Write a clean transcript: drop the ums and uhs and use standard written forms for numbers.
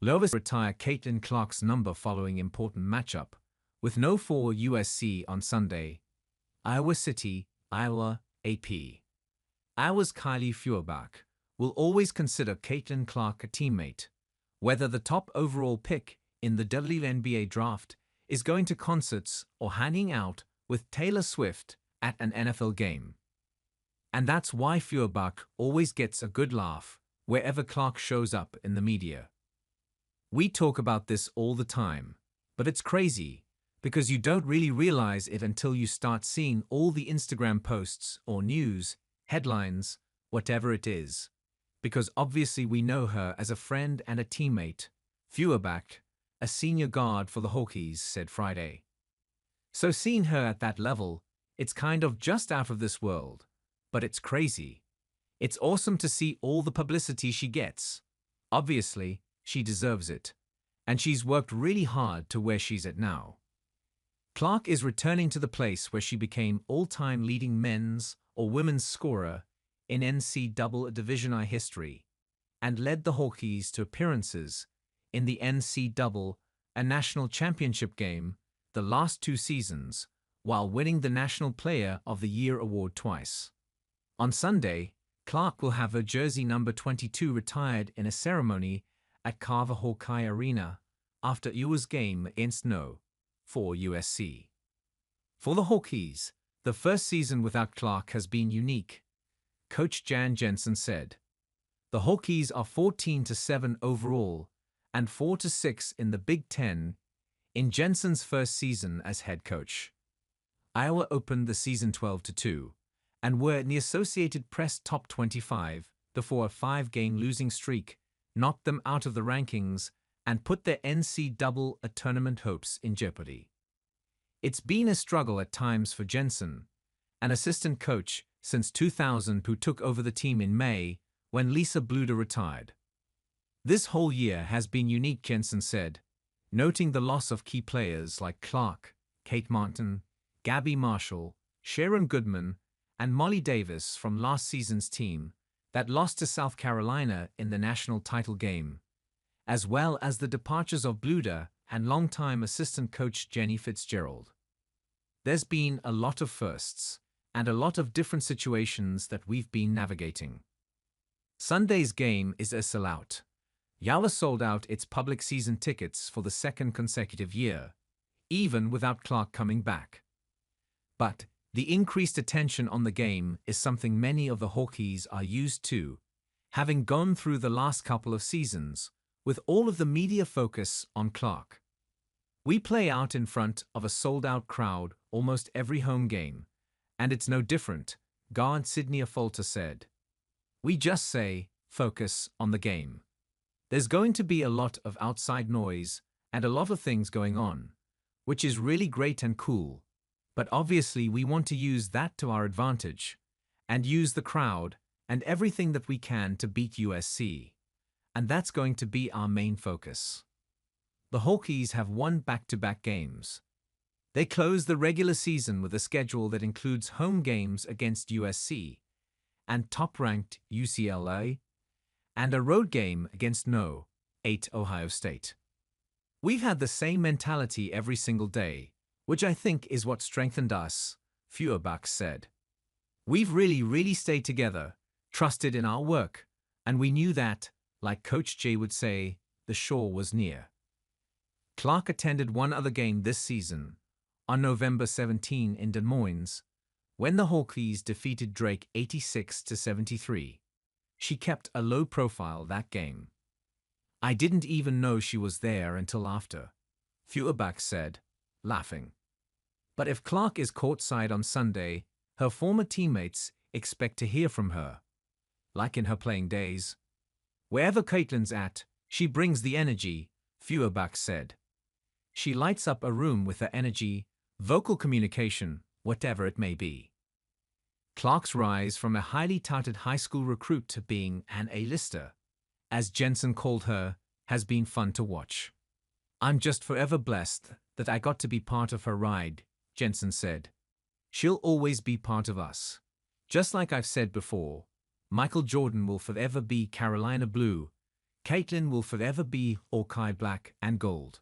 Lovis retire Caitlin Clark's number following important matchup, with no for USC on Sunday. Iowa City, Iowa, AP. Iowa's Kylie Feuerbach will always consider Caitlin Clark a teammate, whether the top overall pick in the WNBA draft is going to concerts or hanging out with Taylor Swift at an NFL game. And that's why Feuerbach always gets a good laugh wherever Clark shows up in the media. We talk about this all the time, but it's crazy because you don't really realize it until you start seeing all the Instagram posts or news, headlines, whatever it is. Because obviously we know her as a friend and a teammate, Feuerbach, a senior guard for the Hokies, said Friday. So seeing her at that level, it's kind of just out of this world, but it's crazy. It's awesome to see all the publicity she gets. Obviously, she deserves it, and she's worked really hard to where she's at now. Clark is returning to the place where she became all-time leading men's or women's scorer in NCAA Division I history, and led the Hokies to appearances in the NCAA, a national championship game, the last 2 seasons, while winning the National Player of the Year award twice. On Sunday, Clark will have her jersey number 22 retired in a ceremony at Carver Hawkeye Arena after USC's game against No. 4 USC. For the Hokies, the first season without Clark has been unique, Coach Jan Jensen said. The Hokies are 14-7 overall and 4-6 in the Big Ten in Jensen's first season as head coach. Iowa opened the season 12-2 and were in the Associated Press top 25 before a 5-game losing streak knocked them out of the rankings and put their NCAA tournament hopes in jeopardy. It's been a struggle at times for Jensen, an assistant coach since 2000 who took over the team in May when Lisa Bluder retired. This whole year has been unique, Jensen said, noting the loss of key players like Clark, Kate Martin, Gabby Marshall, Sharon Goodman, and Molly Davis from last season's team that lost to South Carolina in the national title game, as well as the departures of Bluder and longtime assistant coach Jenny Fitzgerald. There's been a lot of firsts and a lot of different situations that we've been navigating. Sunday's game is a sellout. Iowa sold out its public season tickets for the second consecutive year, even without Clark coming back. But the increased attention on the game is something many of the Hokies are used to, having gone through the last couple of seasons with all of the media focus on Clark. We play out in front of a sold-out crowd almost every home game, and it's no different, guard Sydney Affolter said. We just say, focus on the game. There's going to be a lot of outside noise and a lot of things going on, which is really great and cool. But obviously we want to use that to our advantage and use the crowd and everything that we can to beat USC. And that's going to be our main focus. The Hokies have won back-to-back games. They close the regular season with a schedule that includes home games against USC and top-ranked UCLA and a road game against No. 8 Ohio State. We've had the same mentality every single day, which I think is what strengthened us, Feuerbach said. We've really stayed together, trusted in our work, and we knew that, like Coach Jay would say, the shore was near. Clark attended one other game this season, on November 17 in Des Moines, when the Hokies defeated Drake 86-73. She kept a low profile that game. I didn't even know she was there until after, Feuerbach said, laughing. But if Clark is courtside on Sunday, her former teammates expect to hear from her. Like in her playing days. Wherever Caitlin's at, she brings the energy, Feuerbach said. She lights up a room with her energy, vocal communication, whatever it may be. Clark's rise from a highly touted high school recruit to being an A-lister, as Jensen called her, has been fun to watch. I'm just forever blessed that I got to be part of her ride, Jensen said. She'll always be part of us. Just like I've said before, Michael Jordan will forever be Carolina Blue, Caitlin will forever be Hawkeye black and gold.